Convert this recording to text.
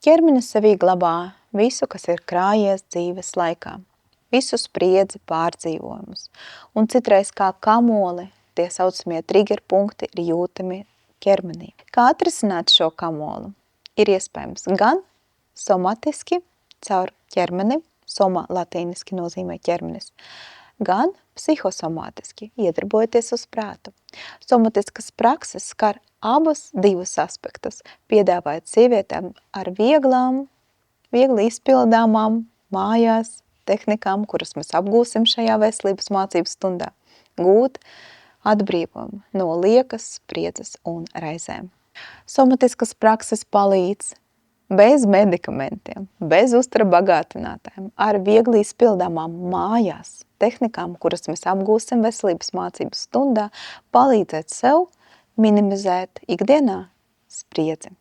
Ķermenis sevī glabā visu, kas ir krājies dzīves laikā, visu spriedzi, pārdzīvojumus. Un citreiz kā kamoli, tie saucamie trigger punkti ir jūtami ķermenī. Kā atrisināt šo kamolu? Ir iespējams gan somatiski, caur ķermeni, soma latīniski nozīmē ķermenis, gan psihosomātiski, iedarbojoties uz prātu. Somatiskas prakses skar abus divus aspektus, piedāvājot sievietēm ar viegli izpildāmām mājās tehnikām, kuras mēs apgūsim šajā veselības mācību stundā, gūt atbrīvojumu no liekas, spriedzes un raizēm. Somatiskas prakses palīdz bez medikamentiem, bez uztura bagātinātājiem, ar viegli izpildāmām mājās tehnikām, kuras mēs apgūsim veselības mācības stundā, palīdzēt sev minimizēt ikdienā spriedzi.